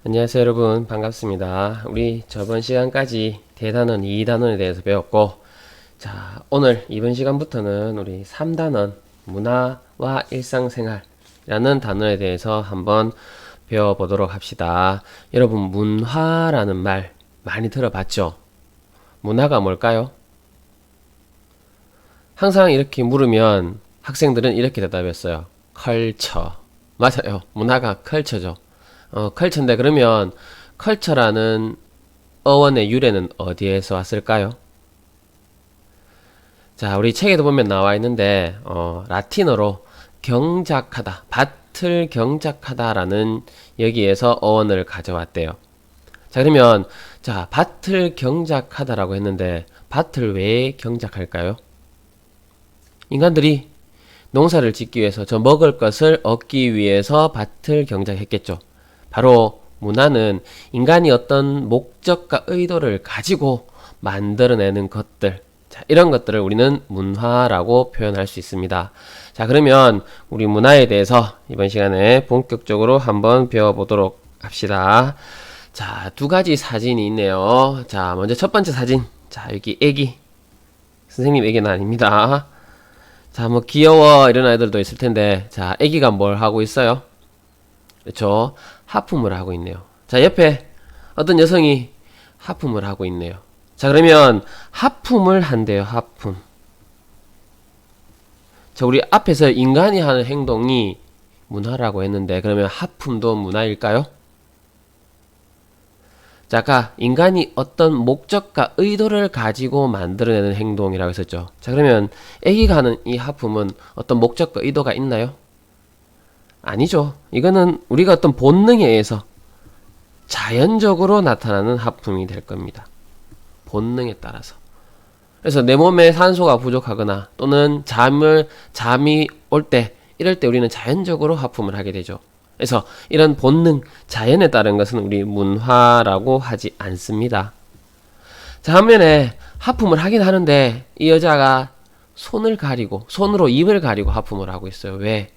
안녕하세요 여러분, 반갑습니다. 우리 저번 시간까지 대단원 2단원에 대해서 배웠고, 자 오늘 이번 시간부터는 우리 3단원 문화와 일상생활이라는 단원에 대해서 한번 배워보도록 합시다. 여러분, 문화라는 말 많이 들어봤죠? 문화가 뭘까요? 항상 이렇게 물으면 학생들은 이렇게 대답했어요. 컬처. 맞아요. 문화가 컬처죠. 컬처인데, 그러면 컬처라는 어원의 유래는 어디에서 왔을까요? 자, 우리 책에도 보면 나와 있는데, 라틴어로 경작하다, 밭을 경작하다라는 여기에서 어원을 가져왔대요. 자, 그러면, 자, 밭을 경작하다라고 했는데, 밭을 왜 경작할까요? 인간들이 농사를 짓기 위해서, 저 먹을 것을 얻기 위해서 밭을 경작했겠죠. 바로 문화는 인간이 어떤 목적과 의도를 가지고 만들어내는 것들, 자, 이런 것들을 우리는 문화라고 표현할 수 있습니다. 자, 그러면 우리 문화에 대해서 이번 시간에 본격적으로 한번 배워보도록 합시다. 자, 두 가지 사진이 있네요. 자, 먼저 첫 번째 사진. 자, 여기 애기. 선생님 애기는 아닙니다. 자, 뭐 귀여워 이런 아이들도 있을 텐데, 자, 애기가 뭘 하고 있어요? 그렇죠? 하품을 하고 있네요. 자, 옆에 어떤 여성이 하품을 하고 있네요. 자, 그러면 하품을 한대요. 하품. 자, 우리 앞에서 인간이 하는 행동이 문화라고 했는데, 그러면 하품도 문화일까요? 자, 아까 인간이 어떤 목적과 의도를 가지고 만들어내는 행동이라고 했었죠. 자, 그러면 애기가 하는 이 하품은 어떤 목적과 의도가 있나요? 아니죠. 이거는 우리가 어떤 본능에 의해서 자연적으로 나타나는 하품이 될 겁니다. 본능에 따라서. 그래서 내 몸에 산소가 부족하거나 또는 잠이 올 때, 이럴 때 우리는 자연적으로 하품을 하게 되죠. 그래서 이런 본능, 자연에 따른 것은 우리 문화라고 하지 않습니다. 자, 반면에 하품을 하긴 하는데 이 여자가 손으로 입을 가리고 하품을 하고 있어요. 왜?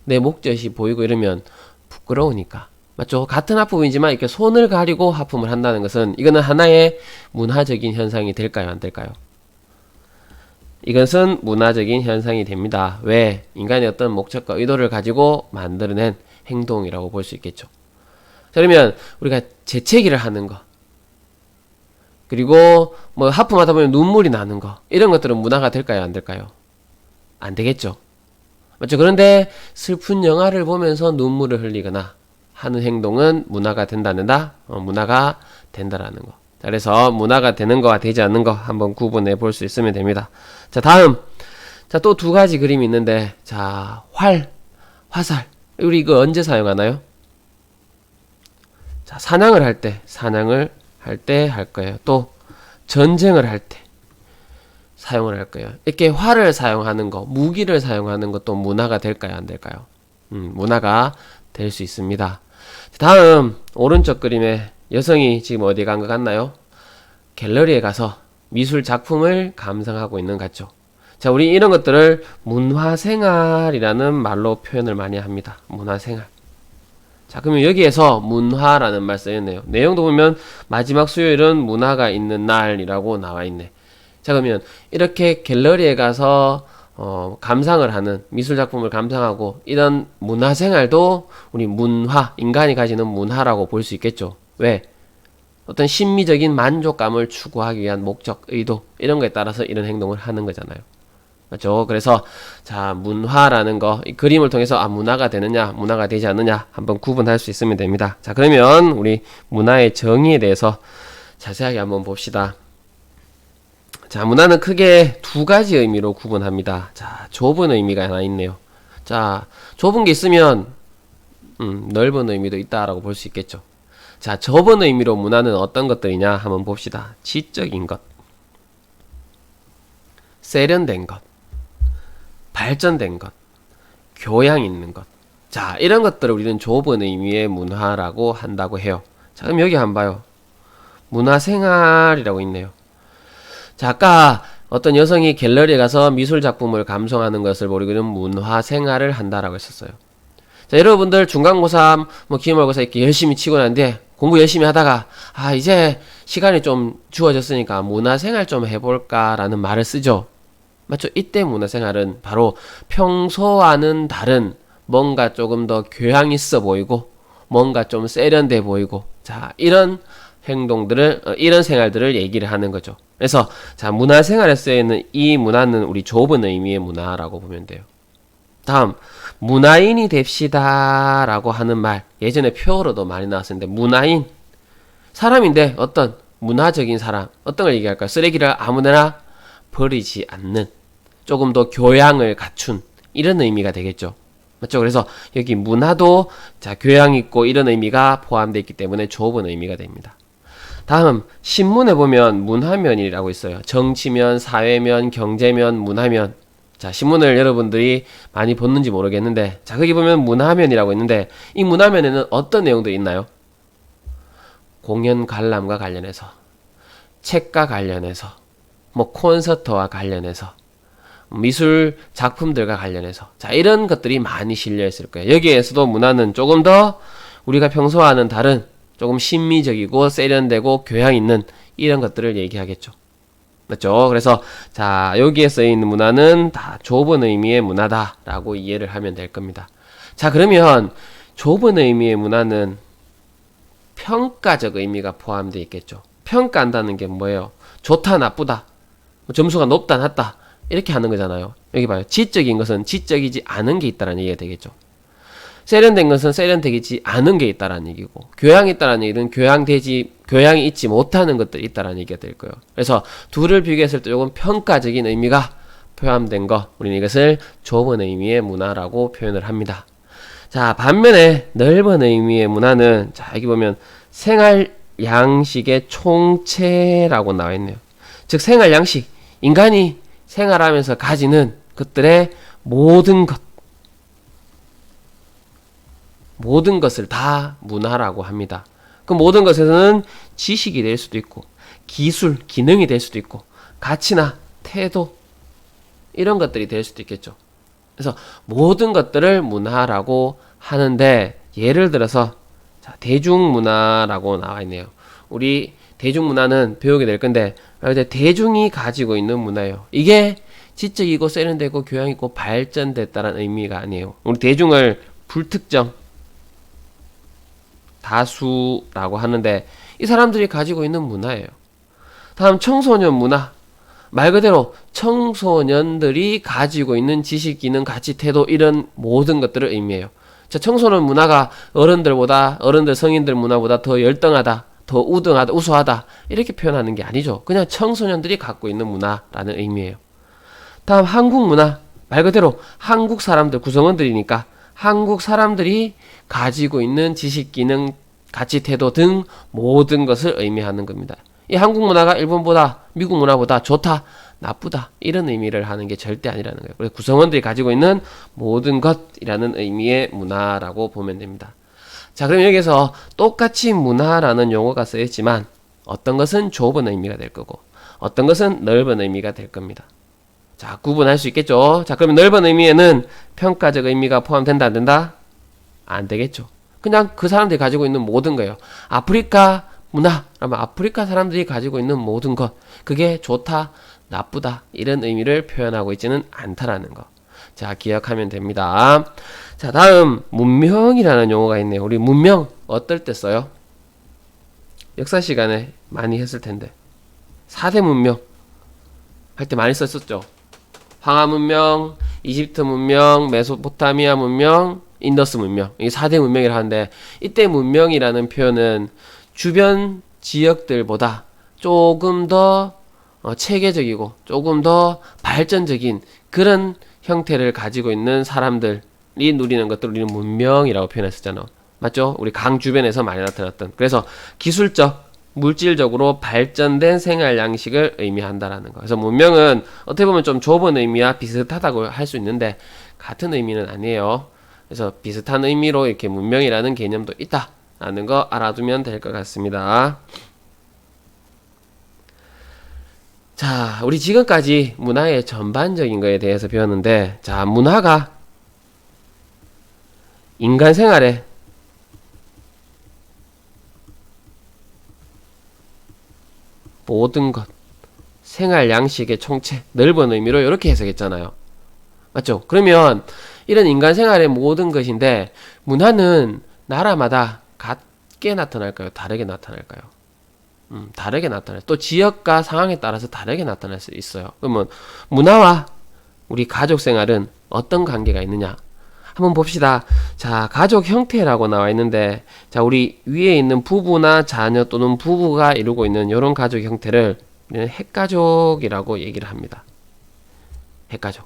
내 목젖이 보이고 이러면 부끄러우니까. 맞죠? 같은 하품이지만 이렇게 손을 가리고 하품을 한다는 것은, 이거는 하나의 문화적인 현상이 될까요? 안 될까요? 이것은 문화적인 현상이 됩니다. 왜? 인간이 어떤 목적과 의도를 가지고 만들어낸 행동이라고 볼 수 있겠죠. 자, 그러면 우리가 재채기를 하는 거, 그리고 뭐 하품하다 보면 눈물이 나는 거, 이런 것들은 문화가 될까요? 안 될까요? 안 되겠죠. 맞죠? 그런데 슬픈 영화를 보면서 눈물을 흘리거나 하는 행동은 문화가 된다는다? 문화가 된다라는 거. 자, 그래서 문화가 되는 거와 되지 않는 거 한번 구분해 볼 수 있으면 됩니다. 자, 다음. 자, 또 두 가지 그림이 있는데, 자, 화살. 우리 이거 언제 사용하나요? 자, 사냥을 할 때 할 거예요. 또 전쟁을 할 때 사용을 할 거예요. 이렇게 활을 사용하는 거, 무기를 사용하는 것도 문화가 될까요? 안 될까요? 문화가 될 수 있습니다. 다음 오른쪽 그림에 여성이 지금 어디 간 것 같나요? 갤러리에 가서 미술 작품을 감상하고 있는 것 같죠. 자, 우리 이런 것들을 문화생활이라는 말로 표현을 많이 합니다. 문화생활. 자, 그러면 여기에서 문화라는 말 쓰였네요. 내용도 보면 마지막 수요일은 문화가 있는 날이라고 나와 있네. 자, 그러면 이렇게 갤러리에 가서 감상을 하는, 미술작품을 감상하고 이런 문화생활도 우리 문화, 인간이 가지는 문화라고 볼 수 있겠죠. 왜? 어떤 심미적인 만족감을 추구하기 위한 목적, 의도, 이런 거에 따라서 이런 행동을 하는 거잖아요. 맞죠? 그래서 자, 문화라는 거, 이 그림을 통해서 문화가 되느냐, 문화가 되지 않느냐 한번 구분할 수 있으면 됩니다. 자, 그러면 우리 문화의 정의에 대해서 자세하게 한번 봅시다. 자, 문화는 크게 두 가지 의미로 구분합니다. 자, 좁은 의미가 하나 있네요. 자, 좁은 게 있으면 넓은 의미도 있다라고 볼 수 있겠죠. 자, 좁은 의미로 문화는 어떤 것들이냐 한번 봅시다. 지적인 것, 세련된 것, 발전된 것, 교양 있는 것. 자, 이런 것들을 우리는 좁은 의미의 문화라고 한다고 해요. 자, 그럼 여기 한번 봐요. 문화생활이라고 있네요. 자, 아까 어떤 여성이 갤러리에 가서 미술 작품을 감상하는 것을 우리는 문화생활을 한다라고 했었어요. 자, 여러분들 중간고사, 뭐 기말고사 이렇게 열심히 치고 난 뒤에 공부 열심히 하다가 이제 시간이 좀 주어졌으니까 문화생활 좀 해볼까라는 말을 쓰죠. 맞죠? 이때 문화생활은 바로 평소와는 다른 뭔가 조금 더 교양 있어 보이고 뭔가 좀 세련돼 보이고 자, 이런 행동들을 이런 생활들을 얘기를 하는 거죠. 그래서 자, 문화생활에 쓰여있는 이 문화는 우리 좁은 의미의 문화라고 보면 돼요. 다음, 문화인이 됩시다 라고 하는 말, 예전에 표어로도 많이 나왔었는데, 문화인, 사람인데 어떤 문화적인 사람, 어떤 걸 얘기할까요? 쓰레기를 아무데나 버리지 않는, 조금 더 교양을 갖춘 이런 의미가 되겠죠. 맞죠? 그래서 여기 문화도 자, 교양 있고 이런 의미가 포함되어 있기 때문에 좁은 의미가 됩니다. 다음, 신문에 보면 문화면이라고 있어요. 정치면, 사회면, 경제면, 문화면. 자, 신문을 여러분들이 많이 봤는지 모르겠는데, 자, 거기 보면 문화면이라고 있는데, 이 문화면에는 어떤 내용들이 있나요? 공연 관람과 관련해서, 책과 관련해서, 뭐 콘서트와 관련해서, 미술 작품들과 관련해서, 자, 이런 것들이 많이 실려 있을 거예요. 여기에서도 문화는 조금 더 우리가 평소와는 다른 조금 신미적이고 세련되고 교양 있는 이런 것들을 얘기하겠죠. 맞죠? 그래서 자, 여기에 쓰여 있는 문화는 다 좁은 의미의 문화다라고 이해를 하면 될 겁니다. 자, 그러면 좁은 의미의 문화는 평가적 의미가 포함되어 있겠죠. 평가한다는 게 뭐예요? 좋다, 나쁘다, 점수가 높다, 낮다 이렇게 하는 거잖아요. 여기 봐요. 지적인 것은 지적이지 않은 게 있다는 얘기가 되겠죠. 세련된 것은 세련되지 않은 게 있다라는 얘기고, 교양이 있다라는 얘기는 교양이 있지 못하는 것들이 있다라는 얘기가 될 거예요. 그래서 둘을 비교했을 때 조금 평가적인 의미가 포함된 거, 우리는 이것을 좁은 의미의 문화라고 표현을 합니다. 자, 반면에 넓은 의미의 문화는 자, 여기 보면 생활 양식의 총체라고 나와 있네요. 즉 생활 양식, 인간이 생활하면서 가지는 것들의 모든 것을 다 문화라고 합니다. 그 모든 것에서는 지식이 될 수도 있고, 기술, 기능이 될 수도 있고, 가치나 태도, 이런 것들이 될 수도 있겠죠. 그래서 모든 것들을 문화라고 하는데, 예를 들어서, 자, 대중문화라고 나와 있네요. 우리 대중문화는 배우게 될 건데, 대중이 가지고 있는 문화예요. 이게 지적이고 세련되고 교양있고 발전됐다는 의미가 아니에요. 우리 대중을 불특정, 다수라고 하는데 이 사람들이 가지고 있는 문화예요. 다음 청소년 문화, 말 그대로 청소년들이 가지고 있는 지식, 기능, 가치, 태도 이런 모든 것들을 의미해요. 자, 청소년 문화가 어른들 성인들 문화보다 더 열등하다, 더 우등하다, 우수하다 이렇게 표현하는 게 아니죠. 그냥 청소년들이 갖고 있는 문화라는 의미예요. 다음 한국 문화, 말 그대로 한국 사람들 구성원들이니까 한국 사람들이 가지고 있는 지식, 기능, 가치, 태도 등 모든 것을 의미하는 겁니다. 이 한국 문화가 일본보다, 미국 문화보다 좋다, 나쁘다 이런 의미를 하는 게 절대 아니라는 거예요. 그래서 구성원들이 가지고 있는 모든 것이라는 의미의 문화라고 보면 됩니다. 자, 그럼 여기서 똑같이 문화라는 용어가 쓰였지만 어떤 것은 좁은 의미가 될 거고 어떤 것은 넓은 의미가 될 겁니다. 자, 구분할 수 있겠죠. 자, 그러면 넓은 의미에는 평가적 의미가 포함된다, 안 된다? 안 되겠죠. 그냥 그 사람들이 가지고 있는 모든 거예요. 아프리카 문화, 그러면 아프리카 사람들이 가지고 있는 모든 것, 그게 좋다, 나쁘다 이런 의미를 표현하고 있지는 않다라는 거. 자, 기억하면 됩니다. 자, 다음 문명이라는 용어가 있네요. 우리 문명 어떨 때 써요? 역사 시간에 많이 했을 텐데 4대 문명 할 때 많이 썼었죠. 황하 문명, 이집트 문명, 메소포타미아 문명, 인더스 문명, 이 4대 문명이라 하는데 이때 문명이라는 표현은 주변 지역들보다 조금 더 체계적이고 조금 더 발전적인 그런 형태를 가지고 있는 사람들이 누리는 것들을 우리는 문명이라고 표현했었잖아. 맞죠? 우리 강 주변에서 많이 나타났던. 그래서 기술적, 물질적으로 발전된 생활 양식을 의미한다라는 거. 그래서 문명은 어떻게 보면 좀 좁은 의미와 비슷하다고 할 수 있는데 같은 의미는 아니에요. 그래서 비슷한 의미로 이렇게 문명이라는 개념도 있다라는 거 알아두면 될 것 같습니다. 자, 우리 지금까지 문화의 전반적인 거에 대해서 배웠는데, 자, 문화가 인간 생활의 모든 것, 생활 양식의 총체, 넓은 의미로 이렇게 해석했잖아요. 맞죠? 그러면 이런 인간 생활의 모든 것인데 문화는 나라마다 같게 나타날까요? 다르게 나타날까요? 다르게 나타나요. 또 지역과 상황에 따라서 다르게 나타날 수 있어요. 그러면 문화와 우리 가족 생활은 어떤 관계가 있느냐? 한번 봅시다. 자, 가족 형태라고 나와 있는데, 자, 우리 위에 있는 부부나 자녀 또는 부부가 이루고 있는 이런 가족 형태를 우리는 핵가족이라고 얘기를 합니다. 핵가족.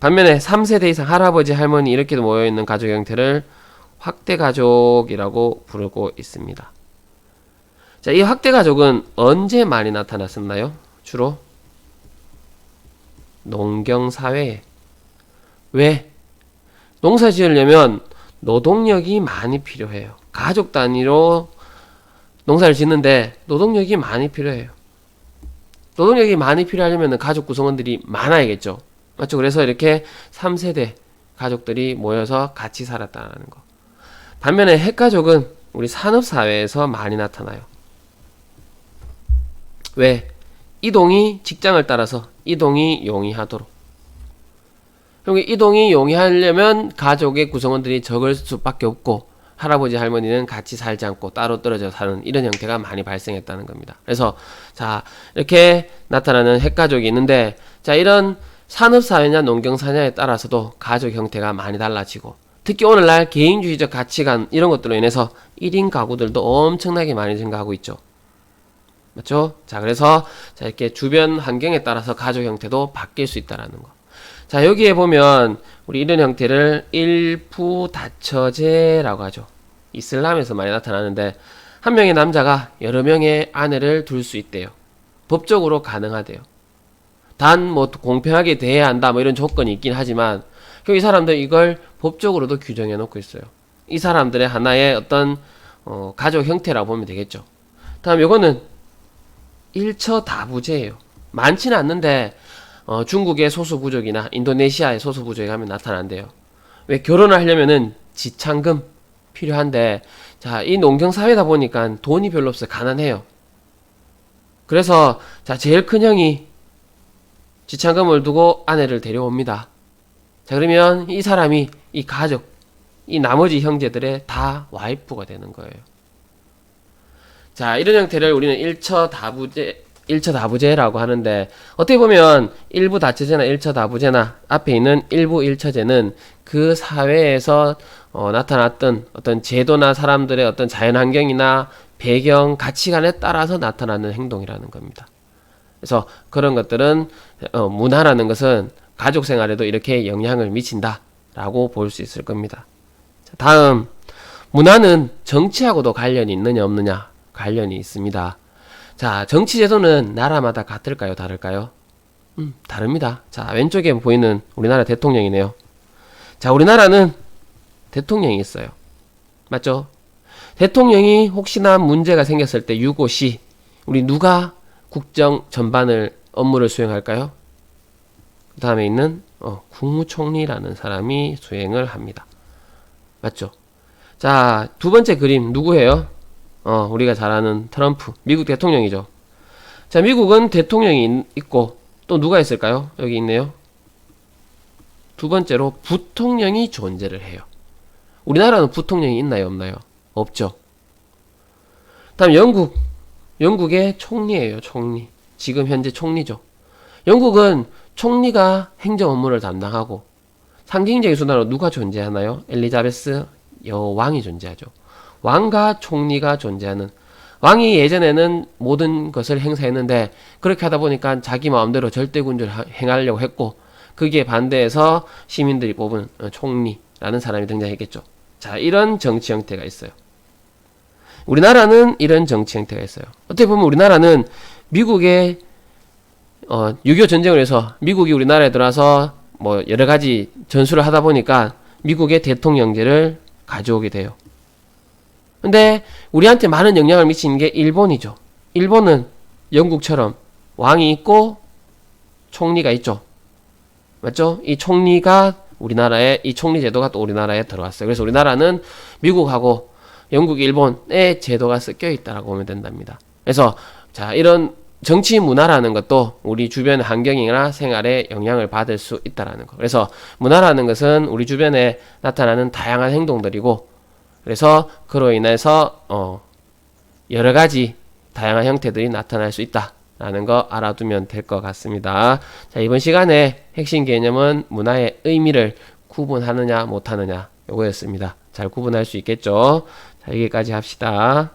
반면에 3세대 이상 할아버지, 할머니 이렇게 모여있는 가족 형태를 확대가족이라고 부르고 있습니다. 자, 이 확대가족은 언제 많이 나타났었나요? 주로 농경사회에. 왜? 농사 지으려면 노동력이 많이 필요해요. 가족 단위로 농사를 짓는데 노동력이 많이 필요해요. 노동력이 많이 필요하려면 가족 구성원들이 많아야겠죠. 맞죠? 그래서 이렇게 3세대 가족들이 모여서 같이 살았다는 거. 반면에 핵가족은 우리 산업사회에서 많이 나타나요. 왜? 이동이 직장을 따라서 이동이 용이하도록. 이동이 용이하려면 가족의 구성원들이 적을 수밖에 없고 할아버지 할머니는 같이 살지 않고 따로 떨어져 사는 이런 형태가 많이 발생했다는 겁니다. 그래서 자, 이렇게 나타나는 핵가족이 있는데, 자, 이런 산업사회냐 농경사회냐에 따라서도 가족 형태가 많이 달라지고, 특히 오늘날 개인주의적 가치관 이런 것들로 인해서 1인 가구들도 엄청나게 많이 증가하고 있죠. 맞죠? 자, 그래서 자, 이렇게 주변 환경에 따라서 가족 형태도 바뀔 수 있다라는 거. 자, 여기에 보면 우리 이런 형태를 일부다처제라고 하죠. 이슬람에서 많이 나타나는데, 한 명의 남자가 여러 명의 아내를 둘 수 있대요. 법적으로 가능하대요. 단 뭐 공평하게 대해야 한다 뭐 이런 조건이 있긴 하지만, 이 사람들 이걸 법적으로도 규정해 놓고 있어요. 이 사람들의 하나의 어떤 가족 형태라고 보면 되겠죠. 다음 요거는 일처다부제예요. 많지는 않는데 중국의 소수부족이나 인도네시아의 소수부족에 가면 나타난대요. 왜? 결혼을 하려면은 지참금 필요한데, 자, 이 농경사회다 보니까 돈이 별로 없어요. 가난해요. 그래서 자, 제일 큰 형이 지참금을 두고 아내를 데려옵니다. 자, 그러면 이 사람이 이 가족, 이 나머지 형제들의 다 와이프가 되는 거예요. 자, 이런 형태를 우리는 일처다부제라고 하는데, 어떻게 보면 일부 다처제나 일처다부제나 앞에 있는 일부 일처제는 그 사회에서 나타났던 어떤 제도나 사람들의 어떤 자연환경이나 배경, 가치관에 따라서 나타나는 행동이라는 겁니다. 그래서 그런 것들은 문화라는 것은 가족 생활에도 이렇게 영향을 미친다라고 볼 수 있을 겁니다. 자, 다음, 문화는 정치하고도 관련이 있느냐 없느냐? 관련이 있습니다. 자, 정치 제도는 나라마다 같을까요? 다를까요? 다릅니다. 자, 왼쪽에 보이는 우리나라 대통령이네요. 자, 우리나라는 대통령이 있어요. 맞죠? 대통령이 혹시나 문제가 생겼을 때 유고시, 우리 누가 국정 전반을 업무를 수행할까요? 그 다음에 있는 국무총리라는 사람이 수행을 합니다. 맞죠? 자, 두 번째 그림 누구예요? 우리가 잘 아는 트럼프, 미국 대통령이죠. 자, 미국은 대통령이 있고 또 누가 있을까요? 여기 있네요. 두 번째로 부통령이 존재를 해요. 우리나라는 부통령이 있나요? 없나요? 없죠. 다음 영국의 총리예요. 총리. 지금 현재 총리죠. 영국은 총리가 행정 업무를 담당하고, 상징적인 수단으로 누가 존재하나요? 엘리자베스 여왕이 존재하죠. 왕과 총리가 존재하는, 왕이 예전에는 모든 것을 행사했는데 그렇게 하다 보니까 자기 마음대로 절대군주를 행하려고 했고, 거기에 반대해서 시민들이 뽑은 총리라는 사람이 등장했겠죠. 자, 이런 정치 형태가 있어요. 우리나라는 이런 정치 형태가 있어요. 어떻게 보면 우리나라는 미국의 6.25 전쟁을 해서 미국이 우리나라에 들어와서 뭐 여러 가지 전술을 하다 보니까 미국의 대통령제를 가져오게 돼요. 근데 우리한테 많은 영향을 미치는 게 일본이죠. 일본은 영국처럼 왕이 있고 총리가 있죠. 맞죠? 이 총리가 우리나라에 이 총리 제도가 또 우리나라에 들어왔어요. 그래서 우리나라는 미국하고 영국, 일본의 제도가 섞여 있다라고 보면 된답니다. 그래서 자, 이런 정치 문화라는 것도 우리 주변 환경이나 생활에 영향을 받을 수 있다라는 거. 그래서 문화라는 것은 우리 주변에 나타나는 다양한 행동들이고, 그래서 그로 인해서 여러 가지 다양한 형태들이 나타날 수 있다라는 거 알아두면 될 것 같습니다. 자, 이번 시간에 핵심 개념은 문화의 의미를 구분하느냐 못하느냐 요거였습니다. 잘 구분할 수 있겠죠? 자, 여기까지 합시다.